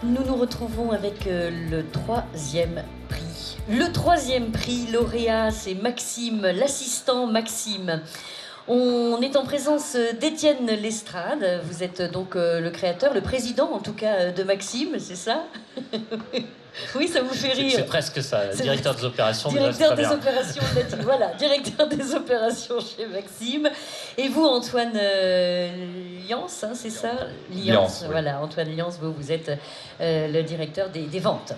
Nous nous retrouvons avec le troisième prix. Le troisième prix lauréat, c'est Maxime, l'assistant Maxime. On est en présence d'Étienne Lestrade. Vous êtes donc le créateur, le président en tout cas de Maxime, c'est ça? Oui, ça vous fait rire. C'est presque ça, directeur des opérations. Directeur des opérations, voilà, directeur des opérations chez Maxime. Et vous, Antoine Liance, hein, c'est ça? Liance, oui. Voilà, Antoine Liance, vous êtes le directeur des ventes.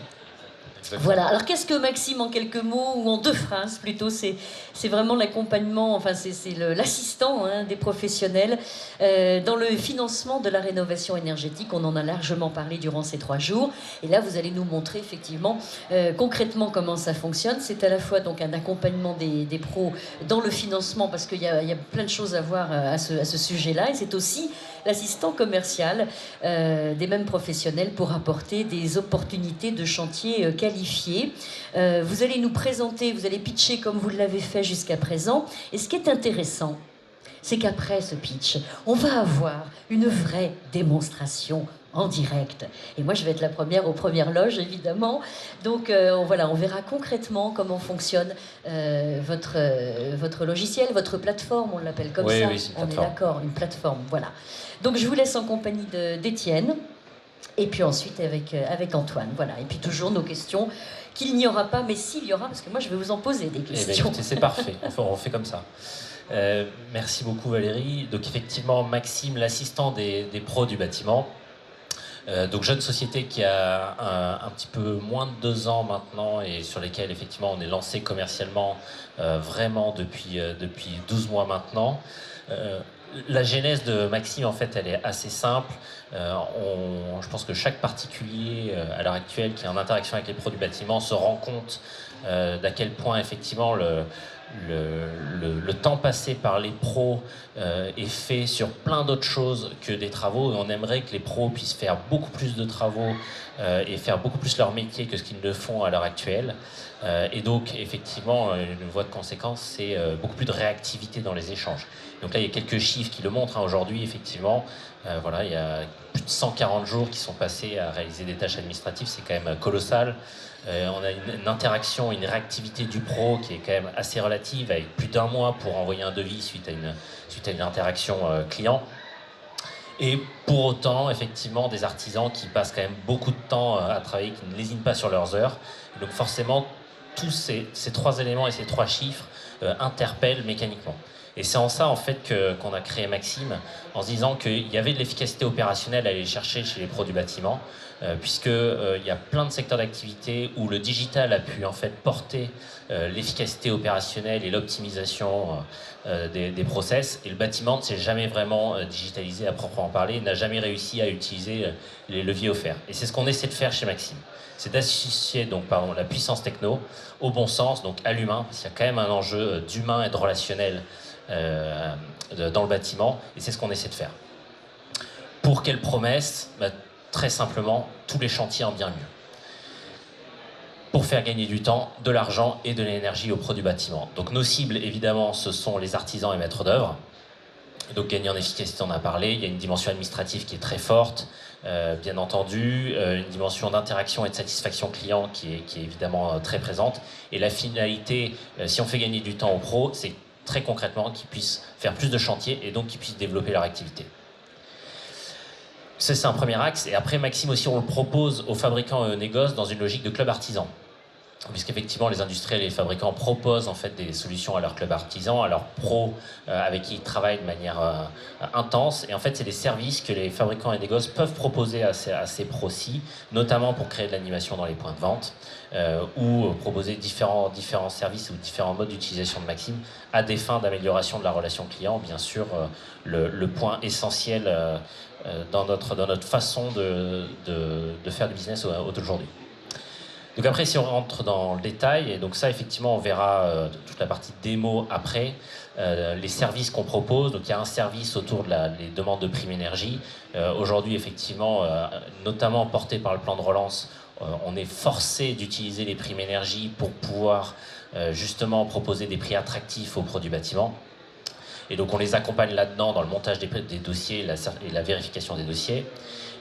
Exactement. Voilà, alors qu'est-ce que Maxime en quelques mots, ou en deux phrases plutôt, c'est vraiment l'accompagnement, enfin c'est l'assistant des professionnels dans le financement de la rénovation énergétique. On en a largement parlé durant ces 3 jours, et là vous allez nous montrer effectivement concrètement comment ça fonctionne. C'est à la fois donc un accompagnement des pros dans le financement, parce qu'il y a plein de choses à voir à ce sujet-là, et c'est aussi l'assistant commercial des mêmes professionnels pour apporter des opportunités de chantier qualifiées. Vous allez nous présenter, vous allez pitcher comme vous l'avez fait jusqu'à présent. Et ce qui est intéressant, c'est qu'après ce pitch, on va avoir une vraie démonstration en direct. Et moi, je vais être la première aux premières loges, évidemment. Donc, voilà, on verra concrètement comment fonctionne votre logiciel, votre plateforme, on l'appelle comme ça. Oui, c'est une on est plateforme. d'accord, une plateforme, voilà. Donc, je vous laisse en compagnie d'Étienne, et puis ensuite avec Antoine, voilà. Et puis toujours nos questions, qu'il n'y aura pas, mais s'il y aura, parce que moi, je vais vous en poser des questions. Eh bien, écoutez, c'est parfait, on fait comme ça. Merci beaucoup Valérie. Donc effectivement, Maxime, l'assistant des pros du bâtiment. Donc jeune société qui a un petit peu moins de 2 ans maintenant, et sur lesquels effectivement on est lancé commercialement vraiment depuis 12 mois maintenant. La genèse de Maxime, en fait, elle est assez simple. Je pense que chaque particulier à l'heure actuelle qui est en interaction avec les pros du bâtiment se rend compte d'à quel point effectivement le temps passé par les pros est fait sur plein d'autres choses que des travaux, et on aimerait que les pros puissent faire beaucoup plus de travaux et faire beaucoup plus leur métier que ce qu'ils ne font à l'heure actuelle. Et donc effectivement, une voie de conséquence, c'est beaucoup plus de réactivité dans les échanges. Donc là, il y a quelques chiffres qui le montrent. Aujourd'hui, effectivement, voilà, il y a plus de 140 jours qui sont passés à réaliser des tâches administratives, c'est quand même colossal. On a une interaction, une réactivité du pro qui est quand même assez relative, avec plus d'1 mois pour envoyer un devis suite à une interaction client. Et pour autant, effectivement, des artisans qui passent quand même beaucoup de temps à travailler, qui ne lésinent pas sur leurs heures. Et donc forcément, tous ces 3 éléments et ces 3 chiffres interpellent mécaniquement. Et c'est en ça, en fait, qu'on a créé Maxime, en se disant qu'il y avait de l'efficacité opérationnelle à aller chercher chez les pros du bâtiment, puisqu'il y a plein de secteurs d'activité où le digital a pu, en fait, porter l'efficacité opérationnelle et l'optimisation des process. Et le bâtiment ne s'est jamais vraiment digitalisé à proprement parler, n'a jamais réussi à utiliser les leviers offerts. Et c'est ce qu'on essaie de faire chez Maxime. C'est d'associer donc, la puissance techno au bon sens, donc à l'humain, parce qu'il y a quand même un enjeu d'humain et de relationnel dans le bâtiment, et c'est ce qu'on essaie de faire. Pour quelle promesse? Très simplement, tous les chantiers en bien mieux. Pour faire gagner du temps, de l'argent et de l'énergie aux pros du bâtiment. Donc nos cibles, évidemment, ce sont les artisans et maîtres d'œuvre. Donc gagner en efficacité, on a parlé. Il y a une dimension administrative qui est très forte, bien entendu, une dimension d'interaction et de satisfaction client qui est évidemment très présente. Et la finalité, si on fait gagner du temps aux pros, c'est très concrètement qu'ils puissent faire plus de chantiers et donc qu'ils puissent développer leur activité. Ça, c'est un premier axe. Et après, Maxime aussi, on le propose aux fabricants et aux négoces dans une logique de club artisan. Puisqu'effectivement, les industriels et les fabricants proposent en fait des solutions à leurs clubs artisans, à leurs pros avec qui ils travaillent de manière intense. Et en fait, c'est des services que les fabricants et négoces peuvent proposer à ces pros-ci, notamment pour créer de l'animation dans les points de vente, ou proposer différents services ou différents modes d'utilisation de Maxime à des fins d'amélioration de la relation client. Bien sûr, le point essentiel dans notre façon de faire du business aujourd'hui. Donc après, si on rentre dans le détail, et donc ça, effectivement, on verra toute la partie démo après, les services qu'on propose. Donc il y a un service autour des demandes de prime énergie. Aujourd'hui, effectivement, notamment porté par le plan de relance, on est forcé d'utiliser les primes énergie pour pouvoir justement proposer des prix attractifs aux produits bâtiments. Et donc on les accompagne là-dedans dans le montage des dossiers et la vérification des dossiers.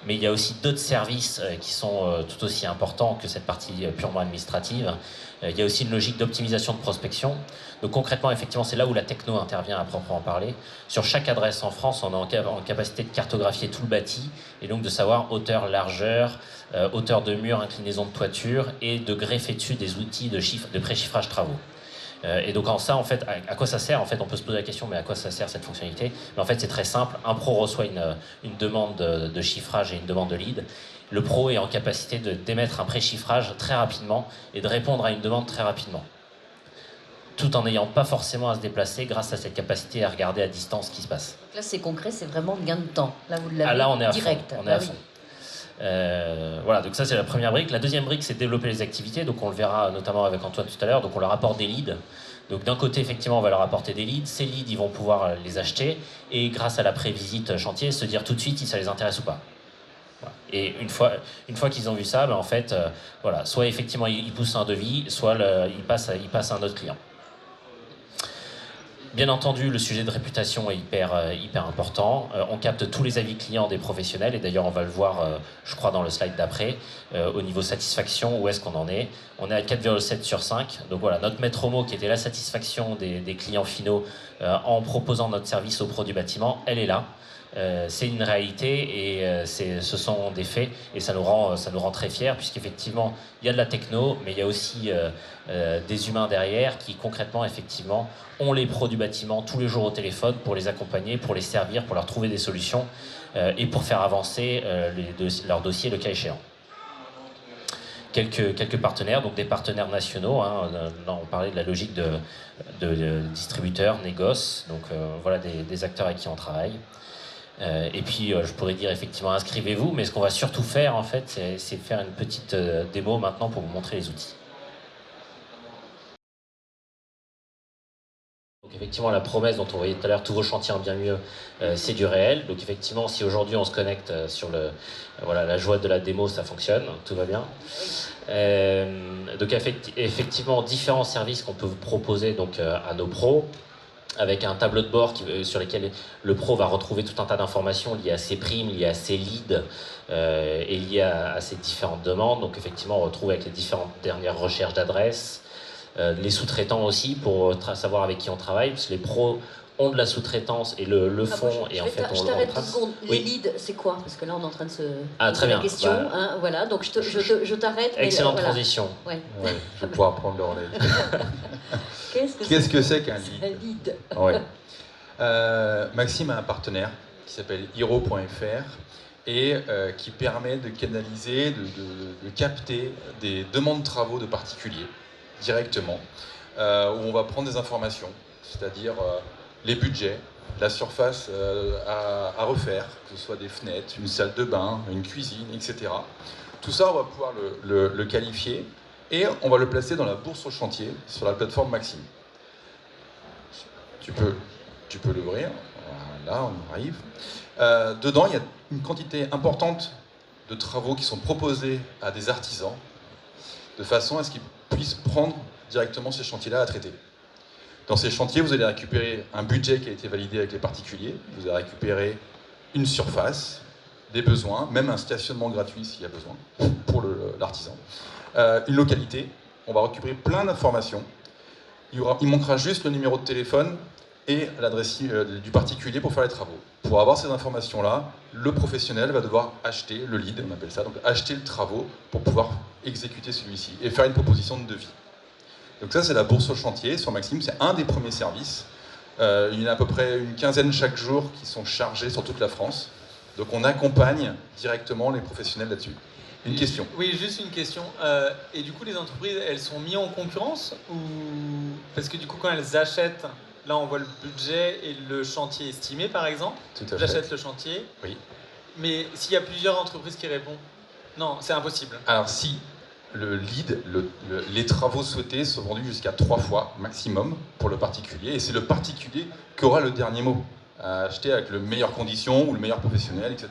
Mais il y a aussi d'autres services qui sont tout aussi importants que cette partie purement administrative. Il y a aussi une logique d'optimisation de prospection. Donc concrètement, effectivement, c'est là où la techno intervient à proprement parler. Sur chaque adresse en France, on est en capacité de cartographier tout le bâti et donc de savoir hauteur, largeur, hauteur de mur, inclinaison de toiture et de greffer dessus des outils de pré-chiffrage travaux. Et donc en ça, en fait, à quoi ça sert? En fait, on peut se poser la question, mais à quoi ça sert cette fonctionnalité? Mais en fait, c'est très simple. Un pro reçoit une demande de chiffrage et une demande de lead. Le pro est en capacité d'émettre un pré-chiffrage très rapidement et de répondre à une demande très rapidement, tout en n'ayant pas forcément à se déplacer grâce à cette capacité à regarder à distance ce qui se passe. Donc là, c'est concret, c'est vraiment gain de temps. Là, vous l'avez là, on est direct. On est à fond. Voilà, donc ça c'est la première brique. La deuxième brique, c'est développer les activités. Donc on le verra notamment avec Antoine tout à l'heure. Donc on leur apporte des leads. Donc d'un côté, effectivement, on va leur apporter des leads. Ces leads, ils vont pouvoir les acheter et grâce à la pré-visite chantier, se dire tout de suite si ça les intéresse ou pas. Voilà. Et une fois qu'ils ont vu ça, ben en fait, voilà, soit effectivement ils poussent un devis, soit ils passent à un autre client. Bien entendu, le sujet de réputation est hyper important. On capte tous les avis clients des professionnels, et d'ailleurs on va le voir, je crois, dans le slide d'après, au niveau satisfaction, où est-ce qu'on en est. On est à 4,7 sur 5. Donc voilà, notre maître mot qui était la satisfaction des clients finaux en proposant notre service au pro du bâtiment, elle est là. C'est une réalité et ce sont des faits et ça nous rend très fiers puisqu'effectivement il y a de la techno mais il y a aussi des humains derrière qui concrètement effectivement ont les pros du bâtiment tous les jours au téléphone pour les accompagner, pour les servir, pour leur trouver des solutions et pour faire avancer leur dossier le cas échéant. Quelques partenaires, donc des partenaires nationaux. Là, on parlait de la logique de distributeurs, négoces, donc voilà des acteurs avec qui on travaille. Et puis, je pourrais dire effectivement, inscrivez-vous, mais ce qu'on va surtout faire, en fait, c'est faire une petite démo maintenant pour vous montrer les outils. Donc effectivement, la promesse dont on voyait tout à l'heure, tous vos chantiers en bien mieux, c'est du réel. Donc effectivement, si aujourd'hui on se connecte sur la joie de la démo, ça fonctionne, tout va bien. Donc effectivement, différents services qu'on peut vous proposer donc, à nos pros, avec un tableau de bord sur lequel le pro va retrouver tout un tas d'informations liées à ses primes, liées à ses leads et liées à ses différentes demandes. Donc effectivement, on retrouve avec les différentes dernières recherches d'adresses, les sous-traitants aussi pour savoir avec qui on travaille, parce que les pros ont de la sous-traitance et le font. Et en fait, je t'arrête 2 secondes. Les leads, c'est quoi? Parce que là, on est en train de se poser la question. Bah, hein, voilà, donc je t'arrête. Excellente transition. Ouais, je vais pouvoir prendre le relais. Qu'est-ce que c'est qu'un lead? Ouais. Maxime a un partenaire qui s'appelle Hiro.fr et qui permet de canaliser, de capter des demandes de travaux de particuliers directement, où on va prendre des informations, c'est-à-dire les budgets, la surface à refaire, que ce soit des fenêtres, une salle de bain, une cuisine, etc. Tout ça, on va pouvoir le qualifier et on va le placer dans la bourse au chantier sur la plateforme Maxime. Tu peux l'ouvrir. Voilà, on arrive. Dedans, il y a une quantité importante de travaux qui sont proposés à des artisans de façon à ce qu'ils puissent prendre directement ces chantiers-là à traiter. Dans ces chantiers, vous allez récupérer un budget qui a été validé avec les particuliers, vous allez récupérer une surface, des besoins, même un stationnement gratuit s'il y a besoin pour l'artisan, une localité, on va récupérer plein d'informations. Il manquera juste le numéro de téléphone et l'adresse du particulier pour faire les travaux. Pour avoir ces informations-là, le professionnel va devoir acheter le lead, on appelle ça, donc acheter le travaux pour pouvoir exécuter celui-ci et faire une proposition de devis. Donc ça, c'est la bourse au chantier sur Maxime, c'est un des premiers services. Il y en a à peu près une quinzaine chaque jour qui sont chargés sur toute la France. Donc on accompagne directement les professionnels là-dessus. Une question. Oui, juste une question. Et du coup, les entreprises, elles sont mises en concurrence ou... Parce que du coup, quand elles achètent, là, on voit le budget et le chantier estimé, par exemple. Tout à fait. J'achète le chantier. Oui. Mais s'il y a plusieurs entreprises qui répondent, non, c'est impossible. Alors si le lead, les travaux souhaités sont vendus jusqu'à 3 fois maximum pour le particulier, et c'est le particulier qui aura le dernier mot à acheter avec les meilleures conditions ou le meilleur professionnel, etc.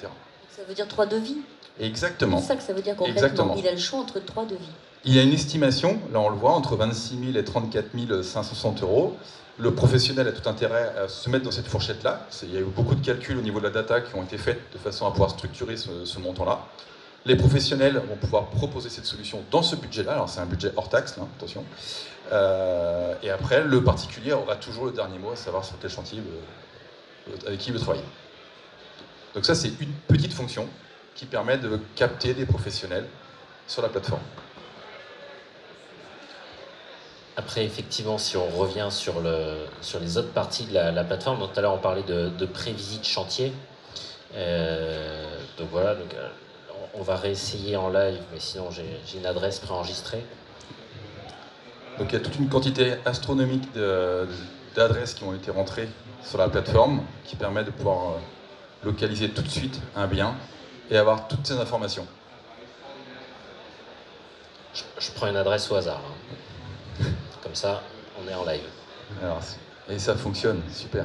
Ça veut dire 3 devis? Exactement. C'est ça que ça veut dire concrètement. Exactement. Il a le choix entre 3 devis. Il y a une estimation, là on le voit, entre 26 000 et 34 560 euros. Le professionnel a tout intérêt à se mettre dans cette fourchette-là. Il y a eu beaucoup de calculs au niveau de la data qui ont été faits de façon à pouvoir structurer ce montant-là. Les professionnels vont pouvoir proposer cette solution dans ce budget-là. Alors c'est un budget hors taxe, hein, attention. Et après, le particulier aura toujours le dernier mot à savoir sur quel chantier avec qui il veut travailler. Donc ça, c'est une petite fonction qui permet de capter des professionnels sur la plateforme. Après, effectivement, si on revient sur les autres parties de la plateforme, donc tout à l'heure on parlait de prévisite chantier. Donc voilà, on va réessayer en live, mais sinon j'ai une adresse préenregistrée. Donc il y a toute une quantité astronomique d'adresses qui ont été rentrées sur la plateforme qui permet de pouvoir localiser tout de suite un bien et avoir toutes ces informations. Je prends une adresse au hasard. Hein. Comme ça, on est en live. Alors, et ça fonctionne, super.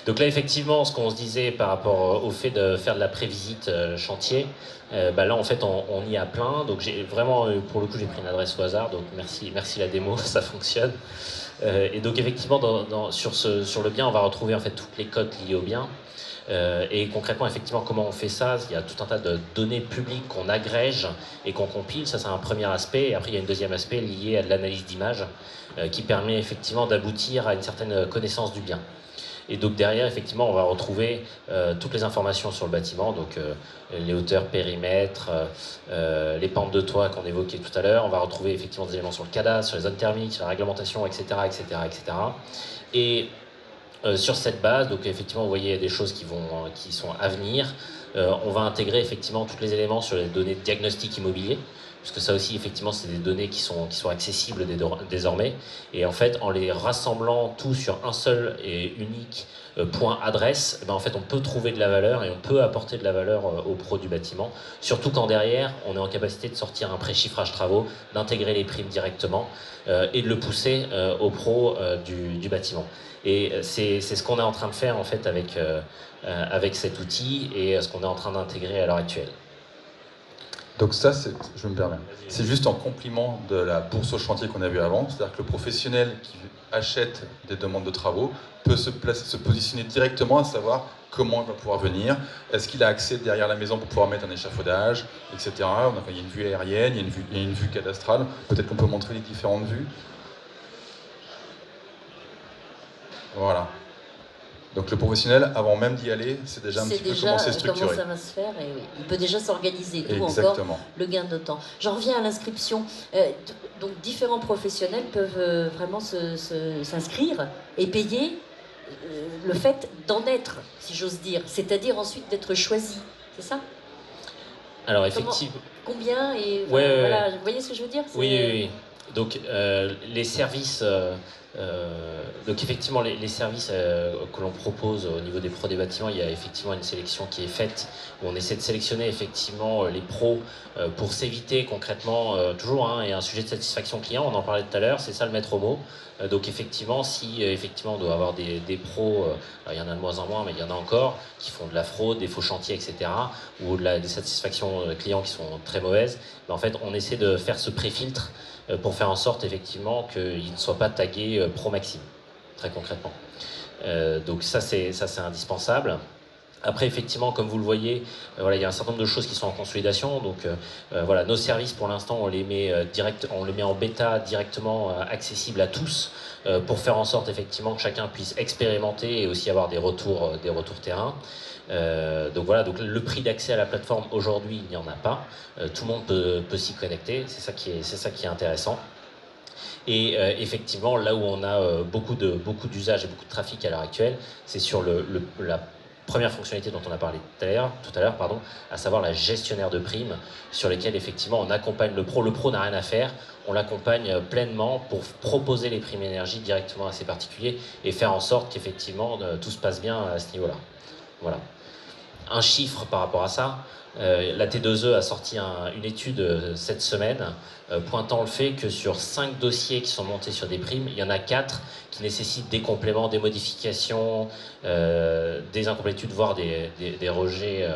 Donc là, effectivement, ce qu'on se disait par rapport au fait de faire de la prévisite chantier, là, en fait, on y a plein. Donc j'ai vraiment, pour le coup, j'ai pris une adresse au hasard. Donc merci la démo, ça fonctionne. Et donc effectivement, sur le bien, on va retrouver en fait toutes les cotes liées au bien. Et concrètement, effectivement, comment on fait ça? Il y a tout un tas de données publiques qu'on agrège et qu'on compile. Ça, c'est un premier aspect. Et après, il y a un deuxième aspect lié à de l'analyse d'image qui permet effectivement d'aboutir à une certaine connaissance du bien. Et donc derrière, effectivement, on va retrouver toutes les informations sur le bâtiment, donc les hauteurs, périmètres, les pentes de toit qu'on évoquait tout à l'heure. On va retrouver effectivement des éléments sur le cadastre, sur les zones thermiques, sur la réglementation, etc., etc., etc. Et sur cette base, donc effectivement, vous voyez des choses qui sont à venir. On va intégrer effectivement tous les éléments sur les données de diagnostic immobilier, puisque ça aussi, effectivement, c'est des données qui sont accessibles désormais. Et en fait, en les rassemblant tous sur un seul et unique point adresse, en fait, on peut trouver de la valeur et on peut apporter de la valeur au pro du bâtiment. Surtout quand derrière, on est en capacité de sortir un préchiffrage travaux, d'intégrer les primes directement et de le pousser au pro du bâtiment. Et c'est ce qu'on est en train de faire en fait avec cet outil et ce qu'on est en train d'intégrer à l'heure actuelle. Donc ça, je me permets, c'est juste en complément de la bourse au chantier qu'on a vu avant, c'est-à-dire que le professionnel qui achète des demandes de travaux peut se positionner directement à savoir comment il va pouvoir venir, est-ce qu'il a accès derrière la maison pour pouvoir mettre un échafaudage, etc. Donc, il y a une vue aérienne, il y a une vue cadastrale, peut-être qu'on peut montrer les différentes vues. Voilà. Donc le professionnel, avant même d'y aller, c'est déjà un petit peu comment c'est structuré. Comment ça va se faire et oui, il peut déjà s'organiser, d'où Exactement. encore le gain de temps. J'en reviens à l'inscription. Donc différents professionnels peuvent vraiment s'inscrire et payer le fait d'en être, si j'ose dire, c'est-à-dire ensuite d'être choisi, c'est ça? Alors effectivement. Combien et ouais, voilà, vous voyez ce que je veux dire? Oui. Donc les services, donc effectivement les services que l'on propose au niveau des pros des bâtiments, il y a effectivement une sélection qui est faite où on essaie de sélectionner effectivement les pros pour s'éviter concrètement toujours et un sujet de satisfaction client, on en parlait tout à l'heure, c'est ça le maître mot. Donc effectivement, si effectivement on doit avoir des pros, il y en a de moins en moins, mais il y en a encore, qui font de la fraude, des faux chantiers, etc., ou des satisfactions clients qui sont très mauvaises, mais en fait on essaie de faire ce pré-filtre pour faire en sorte effectivement qu'il ne soit pas tagué Pro Maxime, très concrètement. Donc ça c'est indispensable. Après, effectivement, comme vous le voyez, il y a un certain nombre de choses qui sont en consolidation. Donc, nos services, pour l'instant, on les met en bêta directement accessibles à tous pour faire en sorte, effectivement, que chacun puisse expérimenter et aussi avoir des retours terrain. Donc le prix d'accès à la plateforme, aujourd'hui, il n'y en a pas. Tout le monde peut s'y connecter. C'est ça qui est intéressant. Et effectivement, là où on a beaucoup d'usages et beaucoup de trafic à l'heure actuelle, c'est sur la première fonctionnalité dont on a parlé tout à l'heure, à savoir la gestionnaire de primes, sur lesquelles effectivement on accompagne le pro. Le pro n'a rien à faire, on l'accompagne pleinement pour proposer les primes énergie directement à ses particuliers et faire en sorte qu'effectivement tout se passe bien à ce niveau-là. Voilà. un chiffre par rapport à ça. La T2E a sorti une étude cette semaine pointant le fait que sur 5 dossiers qui sont montés sur des primes, il y en a 4 qui nécessitent des compléments, des modifications, des incomplétudes, voire des rejets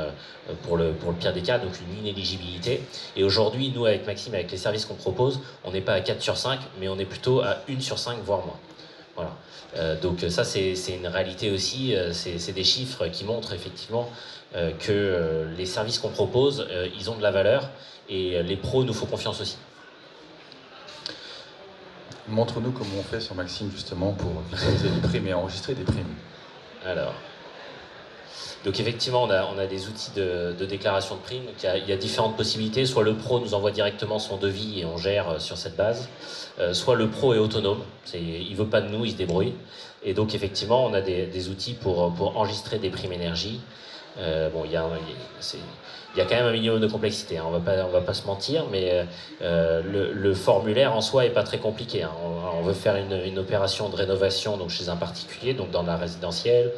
pour le pire des cas, donc une inéligibilité. Et aujourd'hui, nous, avec Maxime, avec les services qu'on propose, on n'est pas à 4 sur 5, mais on est plutôt à 1 sur 5, voire moins. Voilà. Donc ça, c'est une réalité aussi, c'est des chiffres qui montrent effectivement que les services qu'on propose, ils ont de la valeur, et les pros nous font confiance aussi. Montre-nous comment on fait sur Maxime justement pour visualiser des primes et enregistrer des primes. Alors, donc effectivement, on a des outils de déclaration de primes. Donc il y a différentes possibilités. Soit le pro nous envoie directement son devis et on gère sur cette base. Soit le pro est autonome. Il ne veut pas de nous, il se débrouille. Et donc effectivement, on a des outils pour enregistrer des primes énergie. Bon, il y a quand même un minimum de complexité, hein. On va pas se mentir, mais le formulaire en soi est pas très compliqué, hein. On veut faire une opération de rénovation donc chez un particulier, donc dans la résidentielle,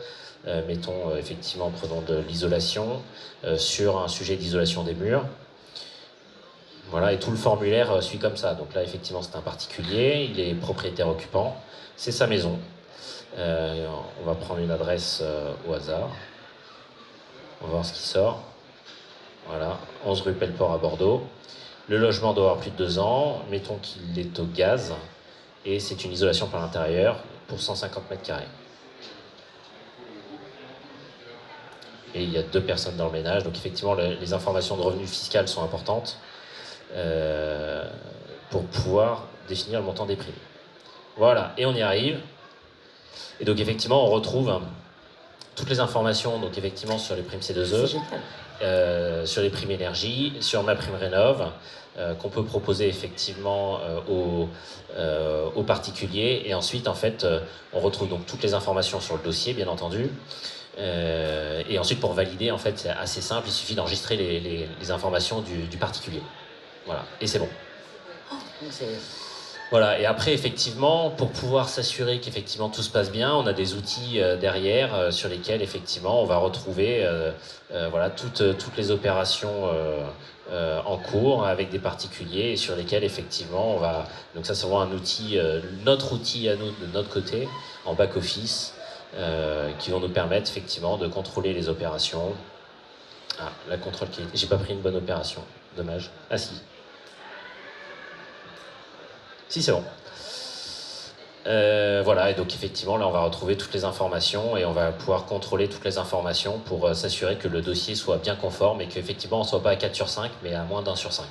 mettons effectivement, prenons de l'isolation sur un sujet d'isolation des murs. Voilà, et tout le formulaire suit comme ça. Donc là, effectivement, c'est un particulier, il est propriétaire occupant, c'est sa maison. On va prendre une adresse au hasard. On va voir ce qui sort. Voilà, 11 rue Pelleport à Bordeaux. Le logement doit avoir plus de 2 ans. Mettons qu'il est au gaz. Et c'est une isolation par l'intérieur pour 150 mètres carrés. Et il y a 2 personnes dans le ménage. Donc effectivement, les informations de revenus fiscales sont importantes pour pouvoir définir le montant des primes. Voilà, et on y arrive. Et donc effectivement, on retrouve toutes les informations donc effectivement sur les primes C2E, sur les primes énergie, sur ma prime rénov, qu'on peut proposer effectivement aux particuliers. Et ensuite, en fait, on retrouve donc toutes les informations sur le dossier, bien entendu. Et ensuite, pour valider, en fait, c'est assez simple. Il suffit d'enregistrer les informations du particulier. Voilà, et c'est bon. Voilà, et après, effectivement, pour pouvoir s'assurer qu'effectivement tout se passe bien, on a des outils derrière sur lesquels, effectivement, on va retrouver voilà, toutes les opérations en cours avec des particuliers et sur lesquels, effectivement, on va... Donc ça, c'est vraiment un outil, notre outil à nous, de notre côté, en back-office, qui vont nous permettre, effectivement, de contrôler les opérations. Ah, la contrôle qualité. J'ai pas pris une bonne opération. Dommage. Ah si. Si, c'est bon. Voilà, et donc effectivement, là, on va retrouver toutes les informations et on va pouvoir contrôler toutes les informations pour s'assurer que le dossier soit bien conforme et qu'effectivement, on ne soit pas à 4 sur 5, mais à moins d'1 sur 5.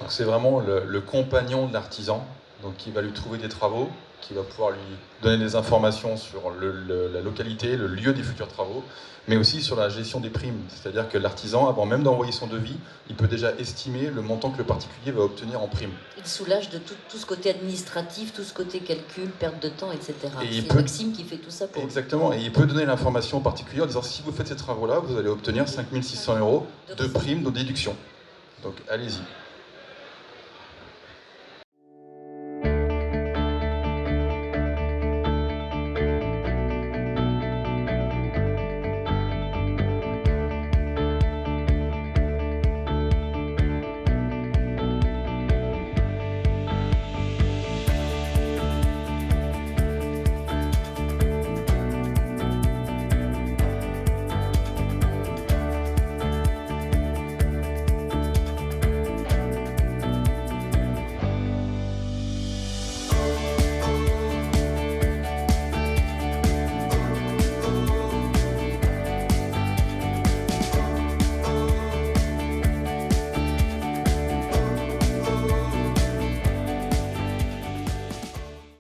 Donc c'est vraiment le compagnon de l'artisan, donc qui va lui trouver des travaux, qui va pouvoir lui donner des informations sur la localité, le lieu des futurs travaux, mais aussi sur la gestion des primes. C'est-à-dire que l'artisan, avant même d'envoyer son devis, il peut déjà estimer le montant que le particulier va obtenir en prime. Il soulage de tout ce côté administratif, tout ce côté calcul, perte de temps, etc. C'est Maxime qui fait tout ça pour... Exactement, et il peut donner l'information au particulier en disant si vous faites ces travaux-là, vous allez obtenir 5 600 € de primes de déduction. Donc allez-y.